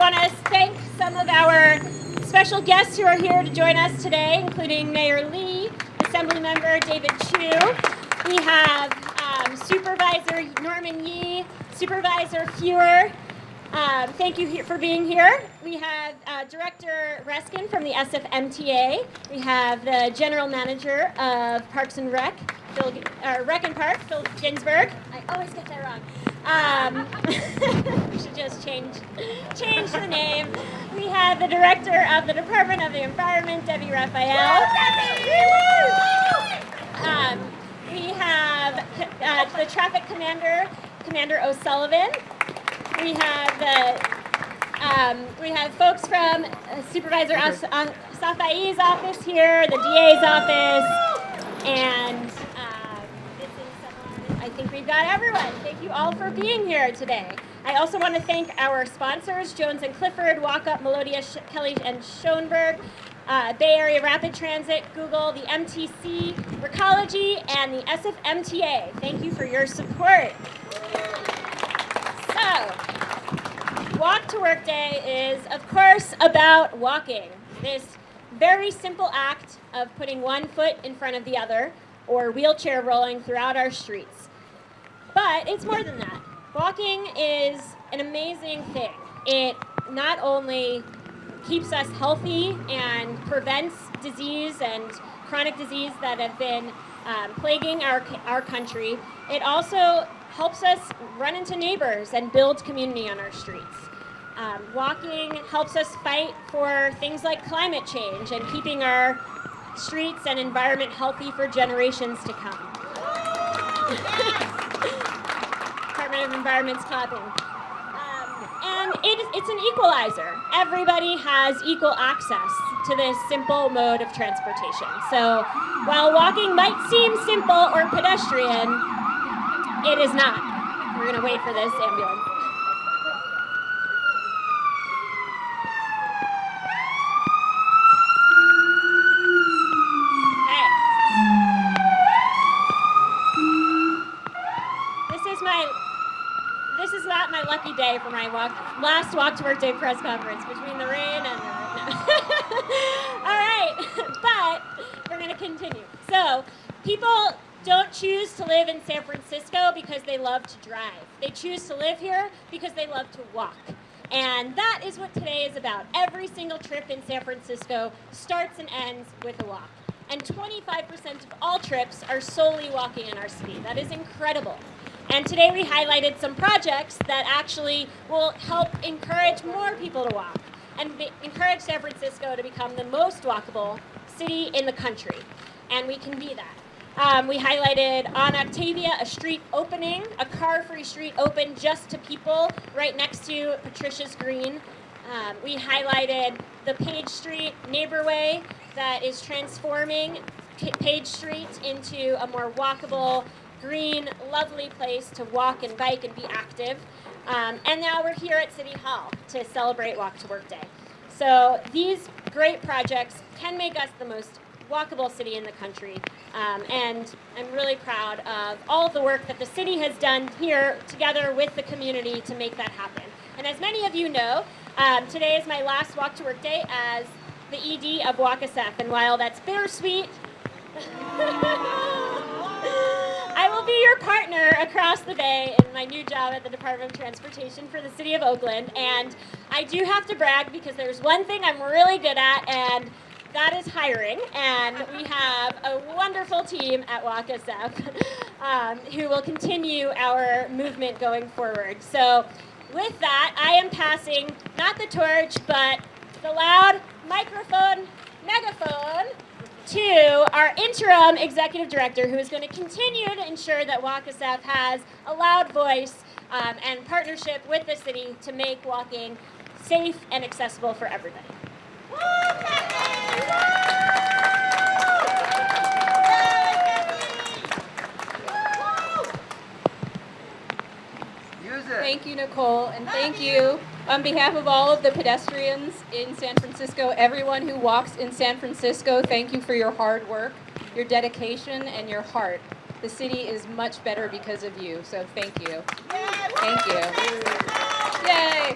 I want to thank some of our special guests who are here to join us today, including Mayor Lee, Assemblymember David Chu. We have Supervisor Norman Yee, Supervisor Fewer. Thank you for being here. We have Director Reskin from the SFMTA. We have the General Manager of Parks and Rec, Rec and Park, Phil Ginsberg. I always get that wrong. We should just change the name. We have the Director of the Department of the Environment, Debbie Raphael. We have the Traffic Commander, Commander O'Sullivan. We have folks from Supervisor Safai's office here, the DA's office, and I think we've got everyone. Thank you all for being here today. I also want to thank our sponsors, Jones and Clifford, Walk Up, Melodia, Kelly and Schoenberg, Bay Area Rapid Transit, Google, the MTC, Recology, and the SFMTA. Thank you for your support. So, Walk to Work Day is, of course, about walking. This very simple act of putting one foot in front of the other, or wheelchair rolling throughout our streets. But it's more than that. Walking is an amazing thing. It not only keeps us healthy and prevents disease and chronic disease that have been plaguing our country, it also helps us run into neighbors and build community on our streets. Walking helps us fight for things like climate change and keeping our streets and environment healthy for generations to come. Department of Environment's clapping. And it's an equalizer. Everybody has equal access to this simple mode of transportation. So while walking might seem simple or pedestrian, it is not. We're going to wait for this ambulance. This is not my lucky day for my last Walk to Work Day press conference between the rain and no. All right, but we're going to continue. So people don't choose to live in San Francisco because they love to drive. They choose to live here because they love to walk. And that is what today is about. Every single trip in San Francisco starts and ends with a walk. And 25% of all trips are solely walking in our city. That is incredible. And today we highlighted some projects that actually will help encourage more people to walk and encourage San Francisco to become the most walkable city in the country. And we can be that. We highlighted on Octavia a street opening, a car-free street open just to people right next to Patricia's Green. We highlighted the Page Street neighborway that is transforming Page Street into a more walkable, green, lovely place to walk and bike and be active. And now we're here at City Hall to celebrate Walk to Work Day. So these great projects can make us the most walkable city in the country. And I'm really proud of all of the work that the city has done here together with the community to make that happen. And as many of you know, today is my last Walk to Work Day as the ED of WalkSF. And while that's bittersweet, I will be your partner across the bay in my new job at the Department of Transportation for the City of Oakland. And I do have to brag because there's one thing I'm really good at, and that is hiring. And we have a wonderful team at WalkSF who will continue our movement going forward. So with that, I am passing not the torch, but the loud megaphone to our interim executive director, who is going to continue to ensure that WalkSF has a loud voice and partnership with the city to make walking safe and accessible for everybody. Thank you, Nicole, and thank you on behalf of all of the pedestrians in San Francisco, everyone who walks in San Francisco. Thank you for your hard work, your dedication, and your heart. The city is much better because of you, so thank you. Thank you. Yay!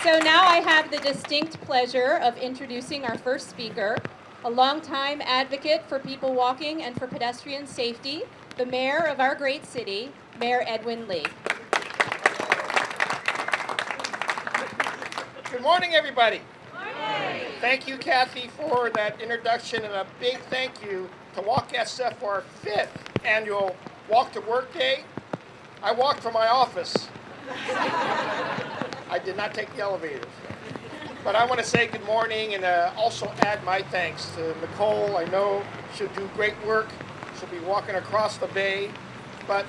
So now I have the distinct pleasure of introducing our first speaker, a longtime advocate for people walking and for pedestrian safety, the mayor of our great city, Mayor Edwin Lee. Good morning, everybody. Morning. Thank you, Kathy, for that introduction, and a big thank you to Walk SF for our 5th annual Walk to Work Day. I walked from my office. I did not take the elevators. But I want to say good morning and also add my thanks to Nicole. I know she'll do great work. She'll be walking across the bay. But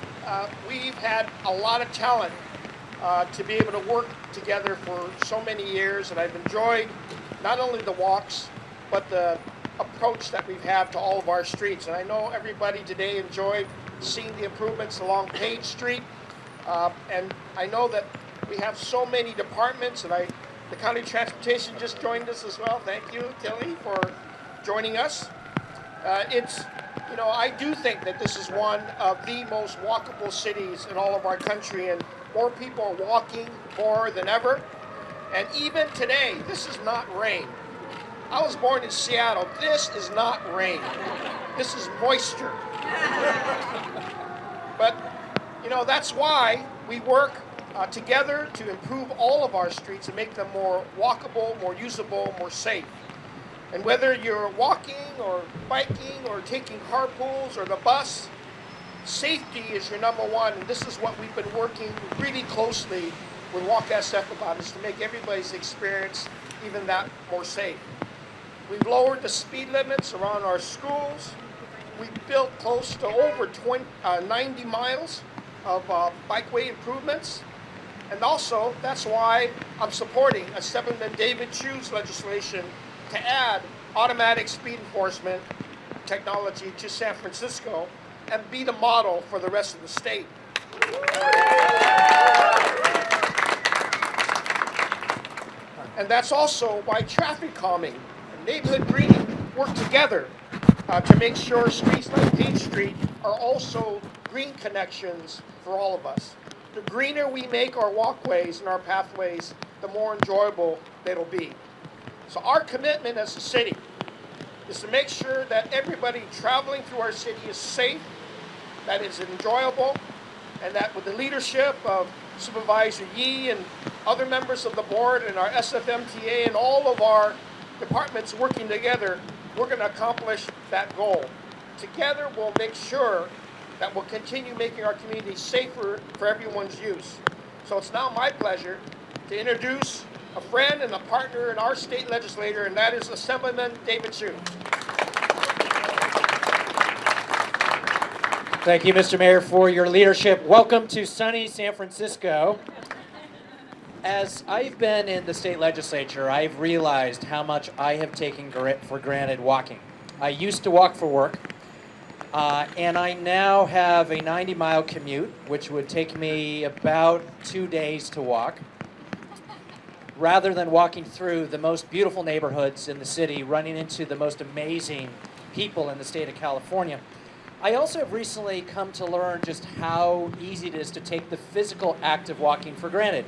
we've had a lot of talent to be able to work together for so many years, and I've enjoyed not only the walks, but the approach that we've had to all of our streets. And I know everybody today enjoyed seeing the improvements along Page Street, and I know that we have so many departments, and the County Transportation just joined us as well. Thank you, Tilly, for joining us. I do think that this is one of the most walkable cities in all of our country, and more people are walking more than ever. And even today, this is not rain. I was born in Seattle. This is not rain. This is moisture. But, that's why we work together to improve all of our streets and make them more walkable, more usable, more safe. And whether you're walking or biking or taking carpools or the bus, safety is your number one. And this is what we've been working really closely with Walk SF about, is to make everybody's experience even that more safe. We've lowered the speed limits around our schools. We've built close to over 90 miles of bikeway improvements. And also, that's why I'm supporting a Assemblyman David Chu's legislation to add automatic speed enforcement technology to San Francisco and be the model for the rest of the state. And that's also why traffic calming and neighborhood greening work together to make sure streets like Page Street are also green connections for all of us. The greener we make our walkways and our pathways, the more enjoyable they'll be. So our commitment as a city is to make sure that everybody traveling through our city is safe, that it's enjoyable, and that with the leadership of Supervisor Yee and other members of the board and our SFMTA and all of our departments working together, we're going to accomplish that goal. Together, we'll make sure that we'll continue making our community safer for everyone's use. So it's now my pleasure to introduce a friend and a partner in our state legislator, and that is Assemblyman David Chu. Thank you, Mr. Mayor, for your leadership. Welcome to sunny San Francisco. As I've been in the state legislature, I've realized how much I have taken for granted walking. I used to walk for work, and I now have a 90-mile commute, which would take me about 2 days to walk, rather than walking through the most beautiful neighborhoods in the city, running into the most amazing people in the state of California. I also have recently come to learn just how easy it is to take the physical act of walking for granted.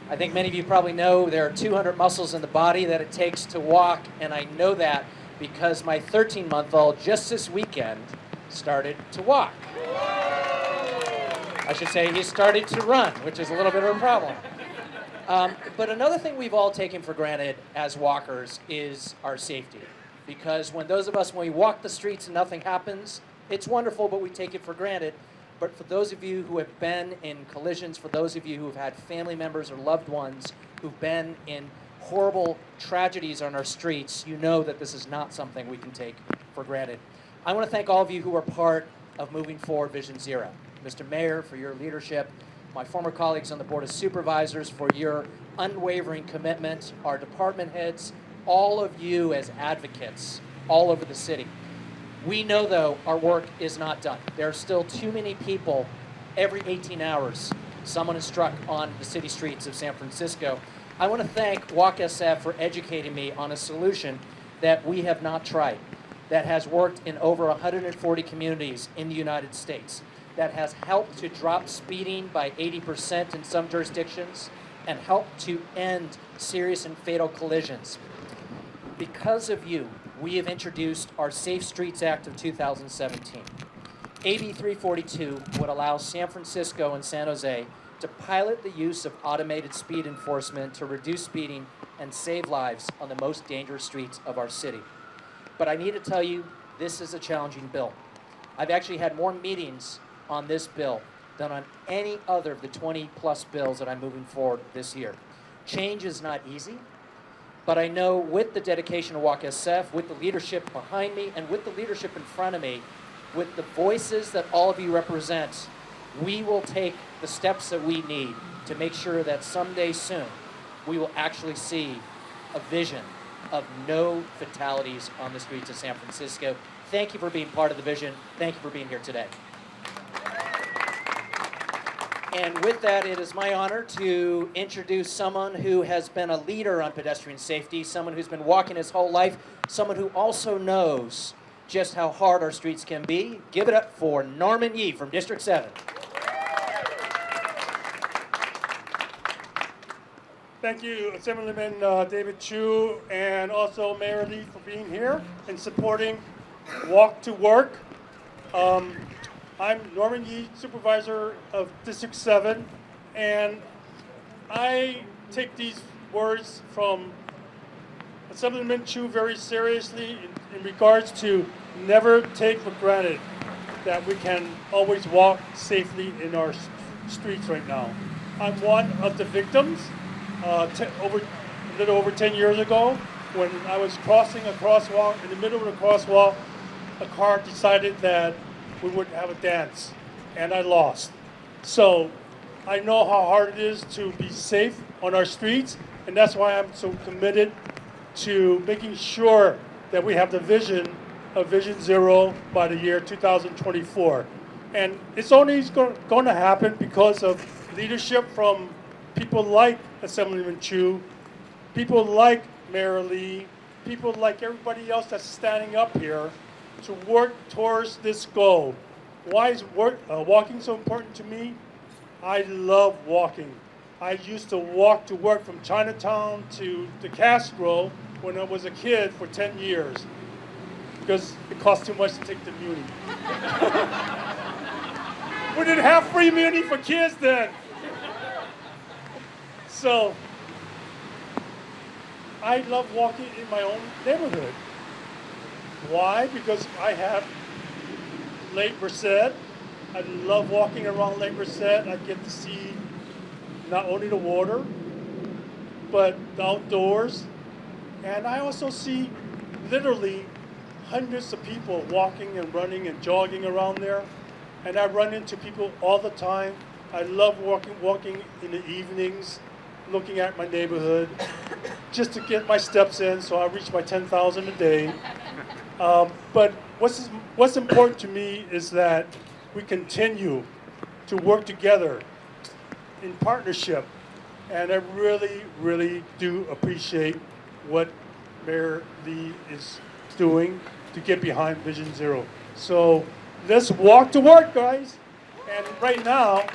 I think many of you probably know there are 200 muscles in the body that it takes to walk, and I know that because my 13-month-old just this weekend started to walk. I should say he started to run, which is a little bit of a problem. But another thing we've all taken for granted as walkers is our safety. Because when we walk the streets and nothing happens, it's wonderful, but we take it for granted. But for those of you who have been in collisions, for those of you who have had family members or loved ones who've been in horrible tragedies on our streets, you know that this is not something we can take for granted. I want to thank all of you who are part of moving forward Vision Zero. Mr. Mayor, for your leadership, my former colleagues on the Board of Supervisors for your unwavering commitment, our department heads, all of you as advocates all over the city. We know, though, our work is not done. There are still too many people every 18 hours. Someone is struck on the city streets of San Francisco. I want to thank Walk SF for educating me on a solution that we have not tried, that has worked in over 140 communities in the United States, that has helped to drop speeding by 80% in some jurisdictions, and help to end serious and fatal collisions. Because of you, we have introduced our Safe Streets Act of 2017. AB 342 would allow San Francisco and San Jose to pilot the use of automated speed enforcement to reduce speeding and save lives on the most dangerous streets of our city. But I need to tell you, this is a challenging bill. I've actually had more meetings on this bill than on any other of the 20-plus bills that I'm moving forward this year. Change is not easy, but I know with the dedication of Walk SF, with the leadership behind me, and with the leadership in front of me, with the voices that all of you represent, we will take the steps that we need to make sure that someday soon we will actually see a vision of no fatalities on the streets of San Francisco. Thank you for being part of the vision. Thank you for being here today. And with that, it is my honor to introduce someone who has been a leader on pedestrian safety, someone who's been walking his whole life, someone who also knows just how hard our streets can be. Give it up for Norman Yee from District 7. Thank you, Assemblyman David Chu, and also Mayor Lee for being here and supporting Walk to Work. I'm Norman Yee, Supervisor of District 7, and I take these words from Assemblyman Chu very seriously in regards to never take for granted that we can always walk safely in our streets right now. I'm one of the victims. A little over 10 years ago, when I was crossing a crosswalk, in the middle of the crosswalk, a car decided that we would have a dance, and I lost. So I know how hard it is to be safe on our streets, and that's why I'm so committed to making sure that we have the vision of Vision Zero by the year 2024. And it's only going to happen because of leadership from people like Assemblyman Chu, people like Mayor Lee, people like everybody else that's standing up here to work towards this goal. Why is walking so important to me? I love walking. I used to walk to work from Chinatown to the Castro when I was a kid for 10 years because it cost too much to take the Muni. We didn't have free Muni for kids then. So, I love walking in my own neighborhood. Why? Because I have Lake Merced. I love walking around Lake Merced. I get to see not only the water, but the outdoors. And I also see literally hundreds of people walking and running and jogging around there. And I run into people all the time. I love walking in the evenings, looking at my neighborhood, just to get my steps in so I reach my 10,000 a day. But what's important to me is that we continue to work together in partnership. And I really, really do appreciate what Mayor Lee is doing to get behind Vision Zero. So let's walk to work, guys. And right now,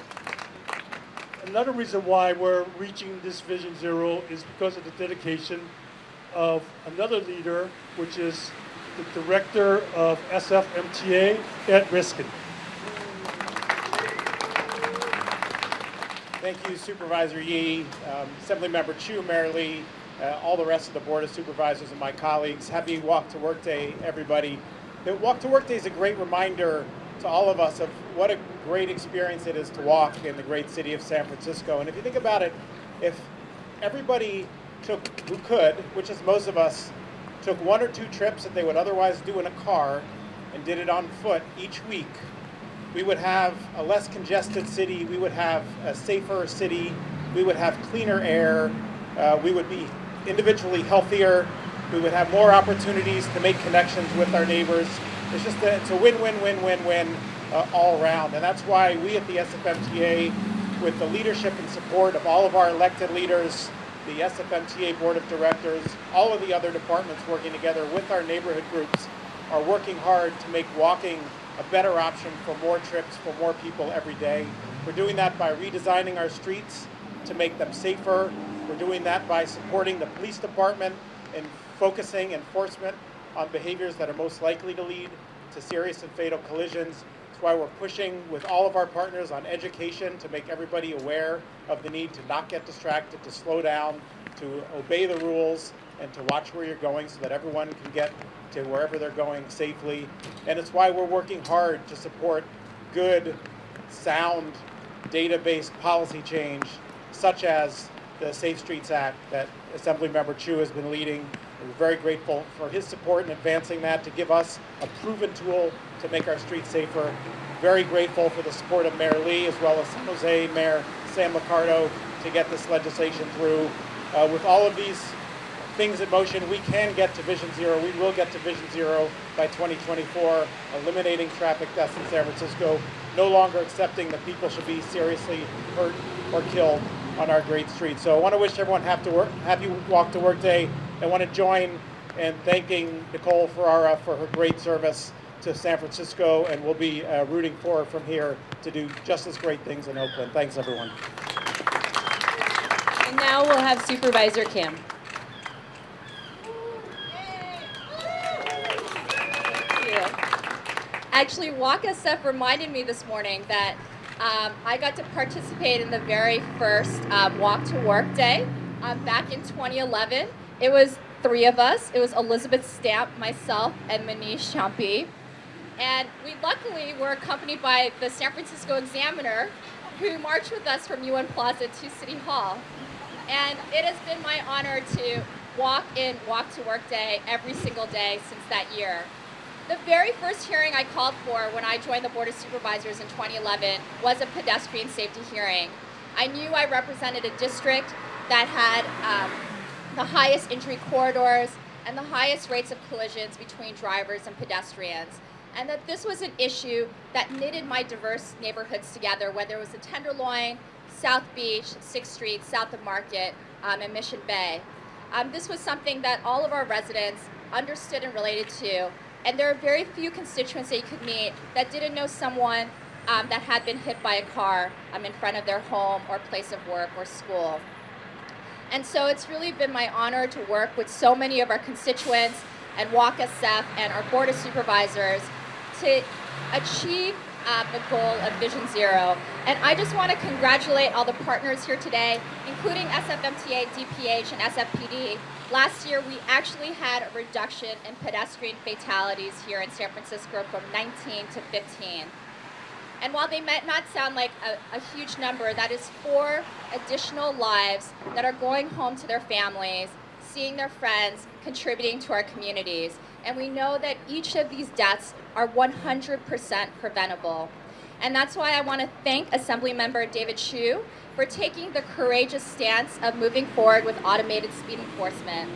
another reason why we're reaching this Vision Zero is because of the dedication of another leader, which is the director of SFMTA, Ed Riskin. Thank you, Supervisor Yee, Assemblymember Chu, Mayor Lee, all the rest of the Board of Supervisors and my colleagues. Happy Walk to Work Day, everybody. The Walk to Work Day is a great reminder to all of us of what a great experience it is to walk in the great city of San Francisco. And if you think about it, if everybody who could, which is most of us, took 1 or 2 trips that they would otherwise do in a car and did it on foot each week, we would have a less congested city, we would have a safer city, we would have cleaner air, we would be individually healthier, we would have more opportunities to make connections with our neighbors. It's a win-win-win-win-win all around. And that's why we at the SFMTA, with the leadership and support of all of our elected leaders, the SFMTA Board of Directors, all of the other departments working together with our neighborhood groups, are working hard to make walking a better option for more trips, for more people every day. We're doing that by redesigning our streets, to make them safer. We're doing that by supporting the police department and focusing enforcement on behaviors that are most likely to lead to serious and fatal collisions. That's why we're pushing with all of our partners on education to make everybody aware of the need to not get distracted, to slow down, to obey the rules, and to watch where you're going so that everyone can get to wherever they're going safely. And it's why we're working hard to support good, sound, data-based policy change, such as the Safe Streets Act that Assemblymember Chu has been leading. We're very grateful for his support in advancing that to give us a proven tool to make our streets safer. Very grateful for the support of Mayor Lee as well as San Jose Mayor Sam Liccardo to get this legislation through. With all of these things in motion, we can get to Vision Zero. We will get to Vision Zero by 2024, eliminating traffic deaths in San Francisco, no longer accepting that people should be seriously hurt or killed on our great streets. So I want to wish everyone happy Walk to Work Day. I want to join in thanking Nicole Ferrara for her great service to San Francisco, and we'll be rooting for her from here to do just as great things in Oakland. Thanks, everyone. And now we'll have Supervisor Kim. Thank you. Actually, Walk SF reminded me this morning that I got to participate in the very first Walk to Work Day back in 2011. It was 3 of us. It was Elizabeth Stamp, myself, and Manish Champi. And we luckily were accompanied by the San Francisco Examiner, who marched with us from UN Plaza to City Hall. And it has been my honor to walk in Walk to Work Day every single day since that year. The very first hearing I called for when I joined the Board of Supervisors in 2011 was a pedestrian safety hearing. I knew I represented a district that had the highest injury corridors and the highest rates of collisions between drivers and pedestrians, and that this was an issue that knitted my diverse neighborhoods together, whether it was the Tenderloin, South Beach, 6th Street, South of Market, and Mission Bay. This was something that all of our residents understood and related to, and there are very few constituents that you could meet that didn't know someone that had been hit by a car in front of their home or place of work or school. And so it's really been my honor to work with so many of our constituents and Walk SF and our Board of Supervisors to achieve the goal of Vision Zero. And I just want to congratulate all the partners here today, including SFMTA, DPH, and SFPD. Last year, we actually had a reduction in pedestrian fatalities here in San Francisco from 19 to 15. And while they might not sound like a huge number, that is 4 additional lives that are going home to their families, seeing their friends, contributing to our communities. And we know that each of these deaths are 100% preventable. And that's why I want to thank Assemblymember David Chu for taking the courageous stance of moving forward with automated speed enforcement.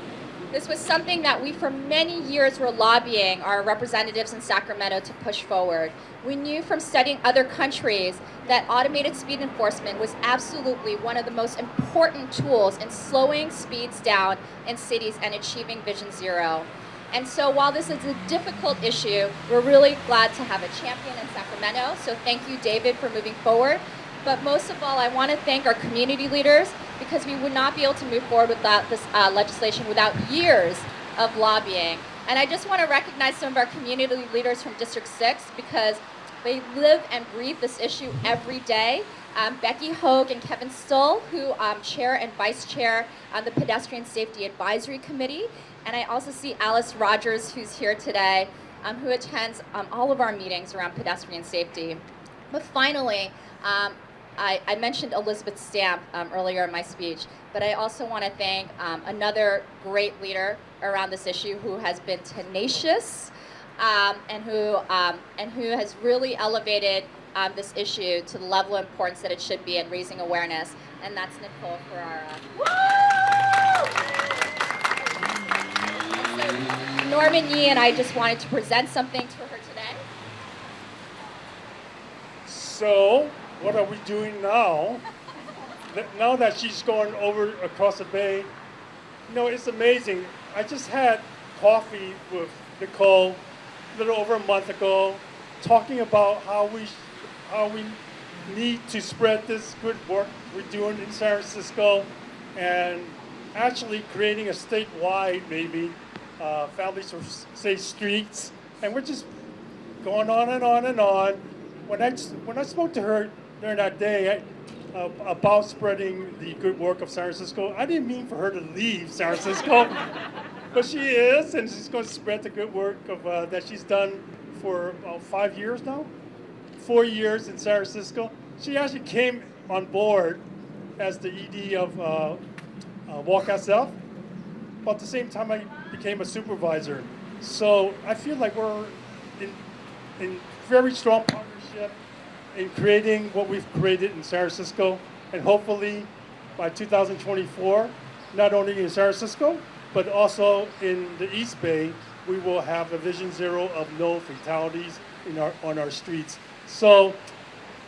This was something that we for many years were lobbying our representatives in Sacramento to push forward. We knew from studying other countries that automated speed enforcement was absolutely one of the most important tools in slowing speeds down in cities and achieving Vision Zero. And so while this is a difficult issue, we're really glad to have a champion in Sacramento. So thank you, David, for moving forward. But most of all, I want to thank our community leaders, because we would not be able to move forward without this legislation without years of lobbying. And I just want to recognize some of our community leaders from District 6, because they live and breathe this issue every day. Becky Hogue and Kevin Stull, who chair and vice chair on the Pedestrian Safety Advisory Committee. And I also see Alice Rogers, who's here today, who attends all of our meetings around pedestrian safety. But finally, I mentioned Elizabeth Stamp earlier in my speech, but I also want to thank another great leader around this issue who has been tenacious and who has really elevated this issue to the level of importance that it should be in raising awareness, and that's Nicole Ferrara. So Norman Yee and I just wanted to present something to her today. So, what are we doing now? Now that she's going over across the bay, you know, it's amazing. I just had coffee with Nicole a little over a month ago, talking about how we need to spread this good work we're doing in San Francisco, and actually creating a statewide, maybe, Families for Safe Streets, and we're just going on and on and on. When I spoke to her during that day about spreading the good work of San Francisco, I didn't mean for her to leave San Francisco, but she is, and she's going to spread the good work of that she's done for 5 years now, 4 years in San Francisco. She actually came on board as the ED of Walk SF, but at the same time I became a supervisor. So I feel like we're in very strong partnership in creating what we've created in San Francisco, and hopefully by 2024, not only in San Francisco, but also in the East Bay, we will have a Vision Zero of no fatalities on our streets. So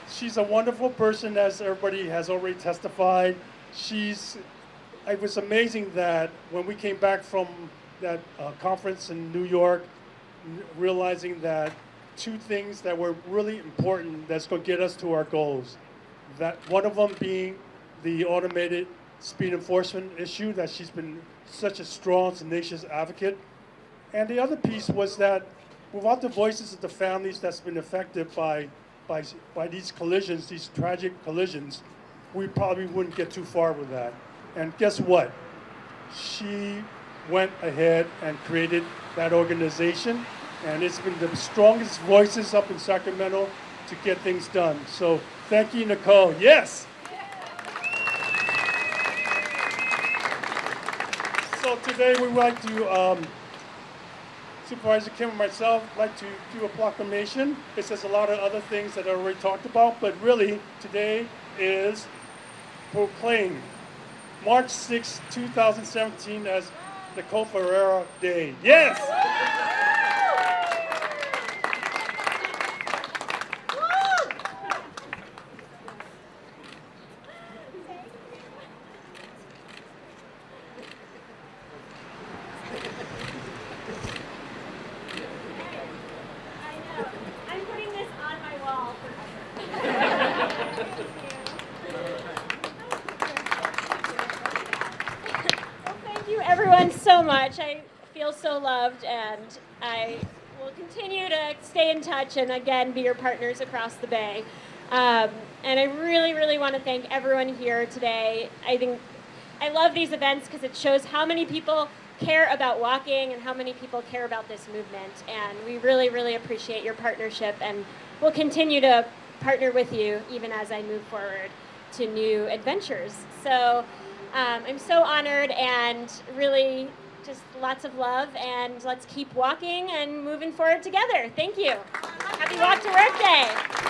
she's a wonderful person, as everybody has already testified. It was amazing that when we came back from that conference in New York, realizing that two things that were really important that's going to get us to our goals. That one of them being the automated speed enforcement issue, that she's been such a strong, tenacious advocate. And the other piece was that without the voices of the families that's been affected by these collisions, these tragic collisions, we probably wouldn't get too far with that. And guess what? She went ahead and created that organization, and it's been the strongest voices up in Sacramento to get things done. So thank you, Nicole. Yes! So today we would like to, Supervisor Kim and myself like to do a proclamation. It says a lot of other things that I already talked about, but really today is proclaimed March 6, 2017 as Nicole Ferreira Day. Yes! I'm putting this on my wall forever. Well, thank you everyone so much. I feel so loved, and I will continue to stay in touch and again be your partners across the Bay. And I really, really want to thank everyone here today. I love these events because it shows how many people care about walking and how many people care about this movement. And we really, really appreciate your partnership, and we'll continue to partner with you even as I move forward to new adventures. So I'm so honored, and really just lots of love, and let's keep walking and moving forward together. Thank you. Happy Walk to Work Day.